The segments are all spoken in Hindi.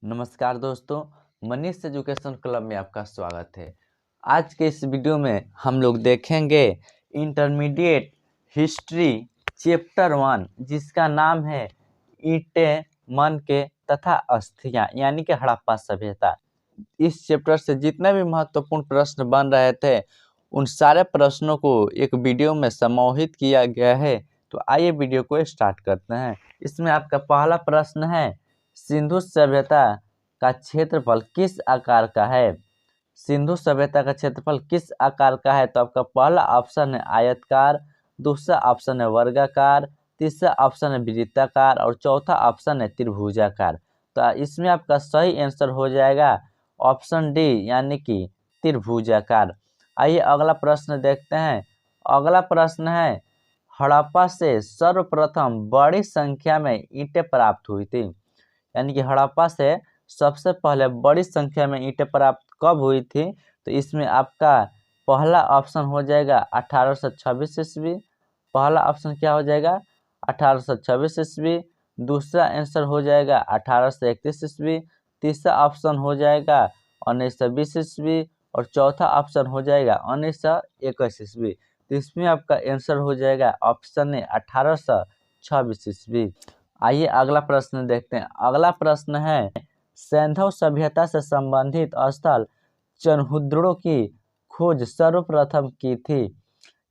नमस्कार दोस्तों, मनीष एजुकेशन क्लब में आपका स्वागत है। आज के इस वीडियो में हम लोग देखेंगे इंटरमीडिएट हिस्ट्री चैप्टर 1 जिसका नाम है ईंटें, मन के तथा अस्थियां यानी कि हड़प्पा सभ्यता। इस चैप्टर से जितने भी महत्वपूर्ण प्रश्न बन रहे थे उन सारे प्रश्नों को एक वीडियो में समाहित किया गया है। तो आइए वीडियो को स्टार्ट करते हैं। इसमें आपका पहला प्रश्न है, सिंधु सभ्यता का क्षेत्रफल किस आकार का है? सिंधु सभ्यता का क्षेत्रफल किस आकार का है? तो आपका पहला ऑप्शन है आयतकार, दूसरा ऑप्शन है वर्गाकार, तीसरा ऑप्शन है वृत्ताकार और चौथा ऑप्शन है त्रिभुजाकार। तो इसमें आपका सही आंसर हो जाएगा ऑप्शन डी यानी कि त्रिभुजाकार। आइए अगला प्रश्न देखते हैं। अगला प्रश्न है, हड़प्पा से सर्वप्रथम बड़ी संख्या में ईंटें प्राप्त हुई थी। यानी कि हड़प्पा से सबसे पहले बड़ी संख्या में ईंटें प्राप्त कब हुई थी? तो इसमें आपका पहला ऑप्शन हो जाएगा 1826 ईस्वी। पहला ऑप्शन क्या हो जाएगा? 1826 ईस्वी। दूसरा आंसर हो जाएगा 1831 ईस्वी। तीसरा ऑप्शन हो जाएगा 1920 ईस्वी और चौथा ऑप्शन हो जाएगा 1921 ईस्वी। तो इसमें आपका आंसर हो जाएगा ऑप्शन ए 1826 ईस्वी। आइए अगला प्रश्न देखते हैं। अगला प्रश्न है, सिंधु सभ्यता से संबंधित स्थल चनहुद्रों की खोज सर्वप्रथम की थी।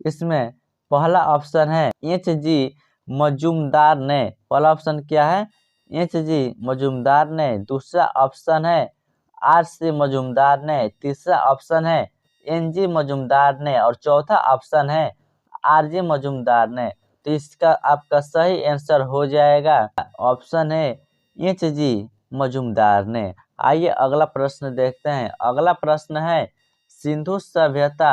इसमें पहला ऑप्शन है एच.जी. मजूमदार ने। पहला ऑप्शन क्या है? एच.जी. मजूमदार ने। दूसरा ऑप्शन है आर.सी. मजूमदार ने। तीसरा ऑप्शन है एन.जी. मजूमदार ने और चौथा ऑप्शन है आर.जी. मजूमदार ने। तो इसका आपका सही आंसर हो जाएगा ऑप्शन है एच.जी. मजूमदार ने। आइए अगला प्रश्न देखते हैं। अगला प्रश्न है, सिंधु सभ्यता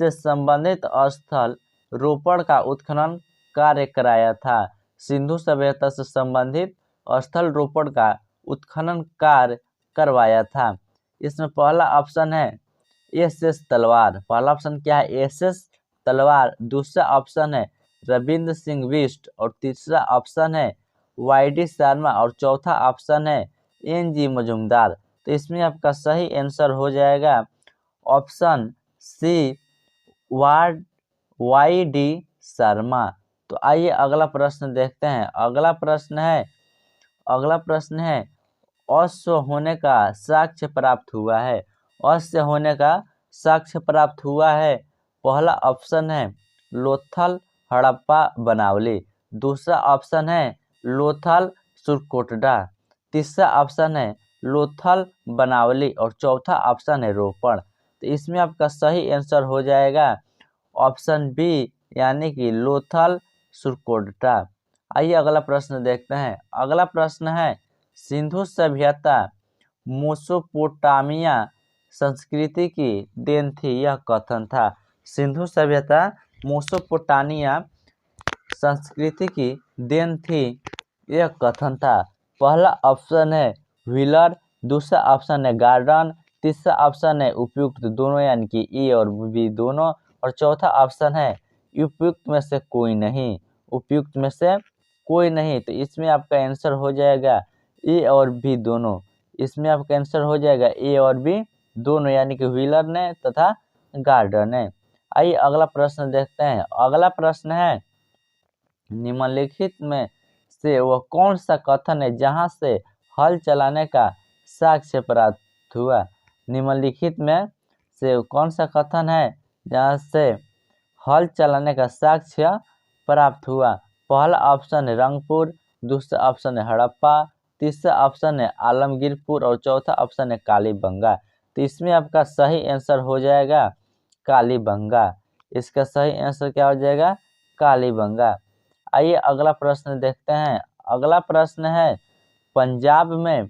से संबंधित स्थल रोपड़ का उत्खनन कार्य कराया था। सिंधु सभ्यता से संबंधित स्थल रोपड़ का उत्खनन कार्य करवाया था। इसमें पहला ऑप्शन है एस.एस. तलवार। पहला ऑप्शन क्या है? एस.एस. तलवार। दूसरा ऑप्शन है रविंद्र सिंह बिष्ट और तीसरा ऑप्शन है वाई.डी. शर्मा और चौथा ऑप्शन है एन.जी. मजूमदार। तो इसमें आपका सही आंसर हो जाएगा ऑप्शन सी वाई.डी. शर्मा। तो आइए अगला प्रश्न देखते हैं। अगला प्रश्न है अश्व होने का साक्ष्य प्राप्त हुआ है। अश्व होने का साक्ष्य प्राप्त हुआ है। पहला ऑप्शन है लोथल हड़प्पा बनावली। दूसरा ऑप्शन है लोथल सुरकोटडा। तीसरा ऑप्शन है लोथल बनावली और चौथा ऑप्शन है रोपड़। तो इसमें आपका सही आंसर हो जाएगा ऑप्शन बी यानी कि लोथल सुरकोटडा। आइए अगला प्रश्न देखते हैं। अगला प्रश्न है, सिंधु सभ्यता मेसोपोटामिया संस्कृति की देन थी, यह कथन था। सिंधु सभ्यता मेसोपोटामिया संस्कृति की देन थी, यह कथन था। पहला ऑप्शन है व्हीलर, दूसरा ऑप्शन है गार्डन, तीसरा ऑप्शन है उपयुक्त दोनों यानी कि ए और बी दोनों और चौथा ऑप्शन है उपयुक्त में से कोई नहीं। उपयुक्त में से कोई नहीं। तो इसमें आपका आंसर हो जाएगा ए और बी दोनों। इसमें आपका आंसर हो जाएगा ए और बी दोनों यानी कि व्हीलर ने तथा गार्डन ने। आइए अगला प्रश्न देखते हैं। अगला प्रश्न है, निम्नलिखित में से वह कौन सा कथन है जहां से हल चलाने का साक्ष्य प्राप्त हुआ? निम्नलिखित में से कौन सा कथन है जहां से हल चलाने का साक्ष्य प्राप्त हुआ? पहला ऑप्शन है रंगपुर, दूसरा ऑप्शन है हड़प्पा, तीसरा ऑप्शन है आलमगीरपुर और चौथा ऑप्शन है कालीबंगा। तो इसमें आपका सही आंसर हो जाएगा कालीबंगा। इसका सही आंसर क्या हो जाएगा? कालीबंगा। आइए अगला प्रश्न देखते हैं। अगला प्रश्न है, पंजाब में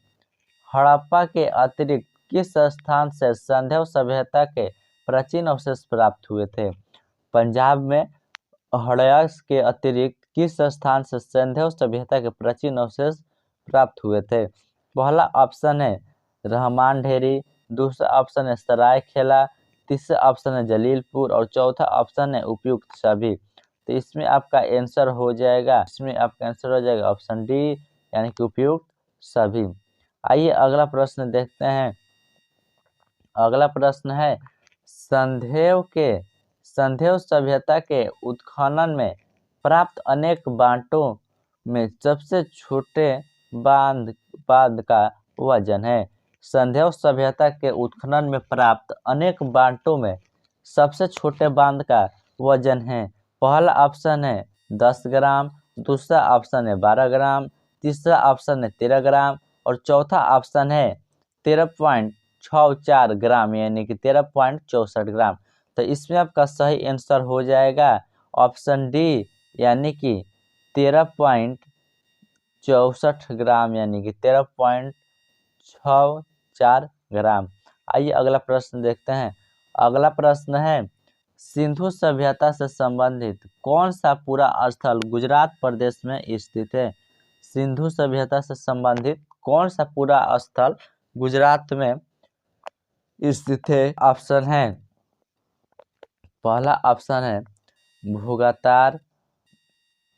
हड़प्पा के अतिरिक्त किस स्थान से सिंधु सभ्यता के प्राचीन अवशेष प्राप्त हुए थे? पंजाब में हड़प्पा के अतिरिक्त किस स्थान से सिंधु सभ्यता के प्राचीन अवशेष प्राप्त हुए थे? पहला ऑप्शन है रहमान ढेरी, दूसरा ऑप्शन है सरायखेला, तीसरा ऑप्शन है जलीलपुर और चौथा ऑप्शन है उपयुक्त सभी। तो इसमें आपका आंसर हो जाएगा ऑप्शन डी यानी कि उपयुक्त सभी। आइए अगला प्रश्न देखते हैं। अगला प्रश्न है संधेव सभ्यता के उत्खनन में प्राप्त अनेक बांटों में सबसे छोटे बांध का वजन है। संधेव सभ्यता के उत्खनन में प्राप्त अनेक बांटों में सबसे छोटे बांध का वजन है। पहला ऑप्शन है 10 ग्राम, दूसरा ऑप्शन है 12 ग्राम, तीसरा ऑप्शन है 13 ग्राम और चौथा ऑप्शन है 13.64 ग्राम यानी कि 13.64 ग्राम। तो इसमें आपका सही आंसर हो जाएगा ऑप्शन डी यानी कि 13.64 ग्राम यानी कि 13.64 ग्राम। आइए अगला प्रश्न देखते हैं। अगला प्रश्न है सिंधु सभ्यता से संबंधित कौन सा पूरा स्थल गुजरात प्रदेश में स्थित है। सिंधु सभ्यता से संबंधित कौन सा पूरा स्थल गुजरात में स्थित है। ऑप्शन है पहला ऑप्शन है भोगातार,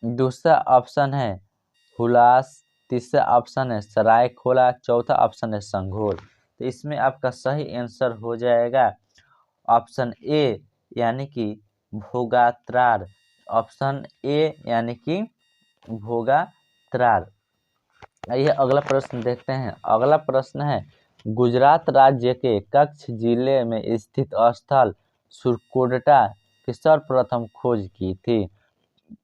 दूसरा ऑप्शन है हुलास, तीसरा ऑप्शन है सरायखोला, चौथा ऑप्शन है संघोल। तो इसमें आपका सही आंसर हो जाएगा ऑप्शन ए यानी कि भोगात्रार। ऑप्शन ए यानी कि भोगात्रार। आइए अगला प्रश्न देखते हैं। अगला प्रश्न है गुजरात राज्य के कच्छ जिले में स्थित स्थल सुरकोटडा की सर्वप्रथम खोज की थी।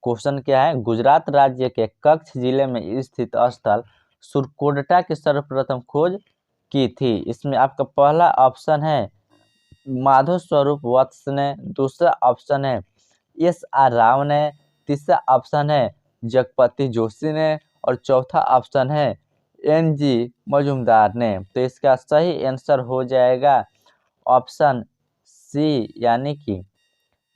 क्वेश्चन क्या है गुजरात राज्य के कच्छ जिले में स्थित स्थल सुरकोटडा की सर्वप्रथम खोज की थी। इसमें आपका पहला ऑप्शन है माधव स्वरूप वत्स ने, दूसरा ऑप्शन है SR राव ने, तीसरा ऑप्शन है जगपति जोशी ने और चौथा ऑप्शन है NG मजुमदार ने। तो इसका सही आंसर हो जाएगा ऑप्शन सी यानी कि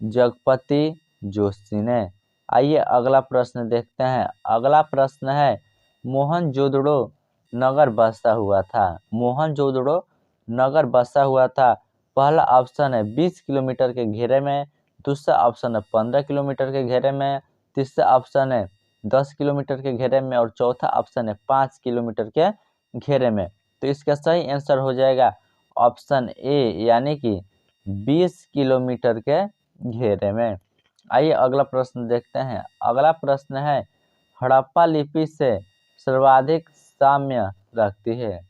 जगपति जोशी ने। आइए अगला प्रश्न देखते हैं। अगला प्रश्न है मोहनजोदड़ो नगर बसा हुआ था। मोहनजोदड़ो नगर बसा हुआ था। पहला ऑप्शन है 20 किलोमीटर के घेरे में, दूसरा ऑप्शन है 15 किलोमीटर के घेरे में, तीसरा ऑप्शन है 10 किलोमीटर के घेरे में और चौथा ऑप्शन है 5 किलोमीटर के घेरे में। तो इसका सही आंसर हो जाएगा ऑप्शन ए यानी कि 20 किलोमीटर के घेरे में। आइए अगला प्रश्न देखते हैं। अगला प्रश्न है हड़प्पा लिपि से सर्वाधिक साम्य रखती है।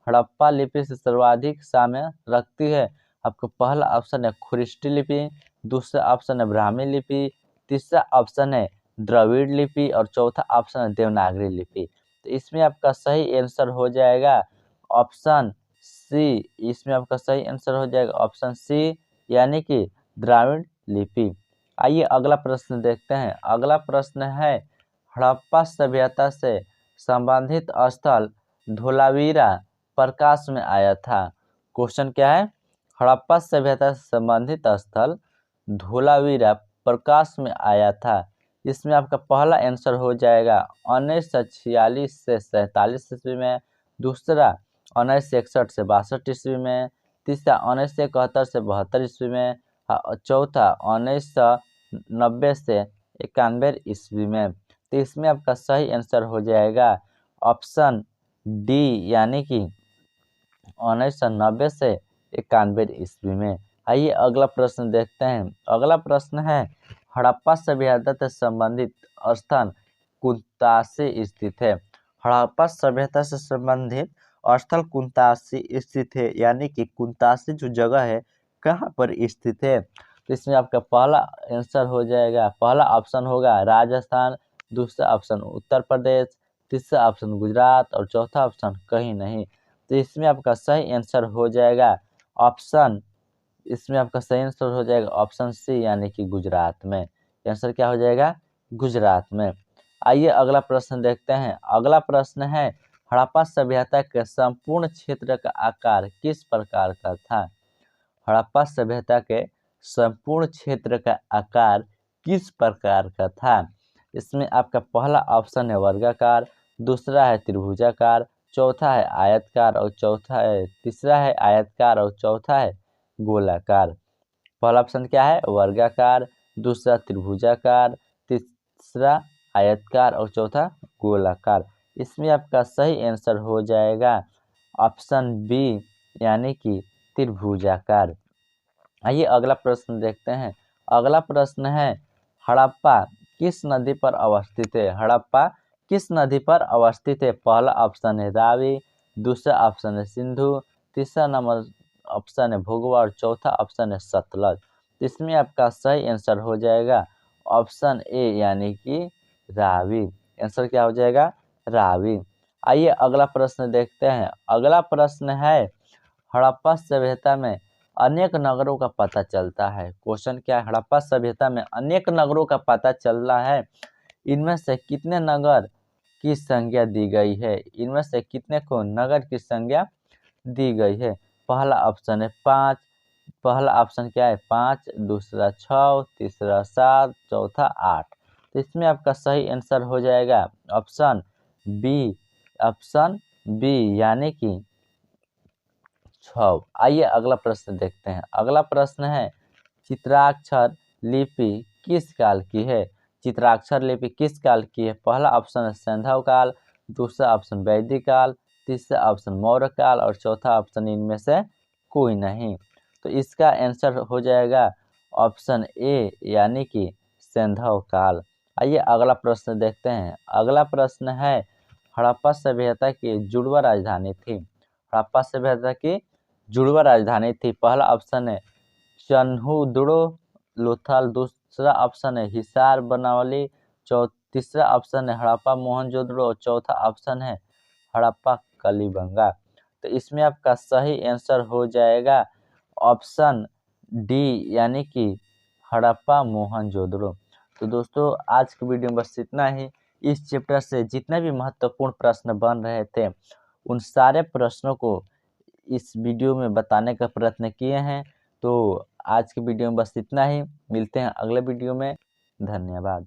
हड़प्पा लिपि से सर्वाधिक साम्य रखती है। आपका पहला ऑप्शन है खुरिष्टी लिपि, दूसरा ऑप्शन है ब्राह्मी लिपि, तीसरा ऑप्शन है द्रविड़ लिपि और चौथा ऑप्शन है देवनागरी लिपि। तो इसमें आपका सही आंसर हो जाएगा ऑप्शन सी। इसमें आपका सही आंसर हो जाएगा ऑप्शन सी यानी कि द्राविड़ लिपि। आइए अगला प्रश्न देखते हैं। अगला प्रश्न है हड़प्पा सभ्यता से संबंधित स्थल धोलावीरा प्रकाश में आया था। क्वेश्चन क्या है हड़प्पा सभ्यता से संबंधित स्थल धोलावीरा प्रकाश में आया था। इसमें आपका पहला आंसर हो जाएगा 1946 से 47 ईस्वी में, दूसरा 1961 से 62 ईस्वी में, तीसरा 1971 से 72 ईस्वी में और चौथा 1990 से 91 ईस्वी में। तो इसमें आपका सही आंसर हो जाएगा ऑप्शन डी यानी कि 1990 से 91 ईस्वी में। आइए अगला प्रश्न देखते हैं। अगला प्रश्न है हड़प्पा सभ्यता से संबंधित स्थान कुंतासी स्थित है। हड़प्पा सभ्यता से संबंधित स्थल कुंतासी स्थित है यानी कि कुंतासी जो जगह है कहाँ पर स्थित है। तो इसमें आपका पहला आंसर हो जाएगा पहला ऑप्शन होगा राजस्थान, दूसरा ऑप्शन उत्तर प्रदेश, तीसरा ऑप्शन गुजरात और चौथा ऑप्शन कहीं नहीं। तो इसमें आपका सही आंसर हो जाएगा ऑप्शन ऑप्शन सी यानी कि गुजरात में। आंसर क्या हो जाएगा गुजरात में। आइए अगला प्रश्न देखते हैं। अगला प्रश्न है हड़प्पा सभ्यता के संपूर्ण क्षेत्र का आकार किस प्रकार का था। हड़प्पा सभ्यता के संपूर्ण क्षेत्र का आकार किस प्रकार का था। इसमें आपका पहला ऑप्शन है वर्गाकार, दूसरा है त्रिभुजाकार, चौथा है आयतकार और तीसरा है आयतकार और चौथा है गोलाकार। पहला ऑप्शन क्या है वर्गाकार, दूसरा त्रिभुजाकार, तीसरा आयतकार और चौथा गोलाकार। इसमें आपका सही आंसर हो जाएगा ऑप्शन बी यानी कि त्रिभुजाकार। आइए अगला प्रश्न देखते हैं। अगला प्रश्न है हड़प्पा किस नदी पर अवस्थित है? हड़प्पा किस नदी पर अवस्थित है? पहला ऑप्शन है रावी, दूसरा ऑप्शन है सिंधु, तीसरा नंबर ऑप्शन है भोगवा और चौथा ऑप्शन है सतलज। इसमें आपका सही आंसर हो जाएगा ऑप्शन ए यानी कि रावी। आंसर क्या हो जाएगा? रावी। आइए अगला प्रश्न देखते हैं। अगला प्रश्न है हड़प्पा सभ्यता में अनेक नगरों का पता चलता है। क्वेश्चन क्या है? हड़प्पा सभ्यता में अनेक नगरों का पता चल रहा है। इनमें से कितने नगर की संज्ञा दी गई है? इनमें से कितने को नगर की संज्ञा दी गई है? पहला ऑप्शन है 5, पहला ऑप्शन क्या है 5, दूसरा 6, तीसरा 7, चौथा 8। तो इसमें आपका सही आंसर हो जाएगा ऑप्शन बी, ऑप्शन बी यानी कि 6। आइए अगला प्रश्न देखते हैं। अगला प्रश्न है चित्राक्षर लिपि किस काल की है? चित्राक्षर लिपि किस काल की है? पहला ऑप्शन है सैंधव काल, दूसरा ऑप्शन वैदिक काल, तीसरा ऑप्शन मौर्य काल और चौथा ऑप्शन इनमें से कोई नहीं। तो इसका आंसर हो जाएगा ऑप्शन ए यानी कि सैंधव काल। आइए अगला प्रश्न देखते हैं। अगला प्रश्न है हड़प्पा सभ्यता की जुड़वा राजधानी थी। हड़प्पा सभ्यता की जुड़वा राजधानी थी। पहला ऑप्शन है चन्हुदुड़ो लोथल, दूसरा ऑप्शन है हिसार बनावली, तीसरा ऑप्शन है हड़प्पा मोहनजोदड़ो और चौथा ऑप्शन है हड़प्पा कलिबंगा। तो इसमें आपका सही आंसर हो जाएगा ऑप्शन डी यानी कि हड़प्पा मोहनजोदड़ो। तो दोस्तों आज की वीडियो में बस इतना ही। इस चैप्टर से जितने भी महत्वपूर्ण प्रश्न बन रहे थे उन सारे प्रश्नों को इस वीडियो में बताने का प्रयत्न किए हैं। तो आज की वीडियो में बस इतना ही। मिलते हैं अगले वीडियो में। धन्यवाद।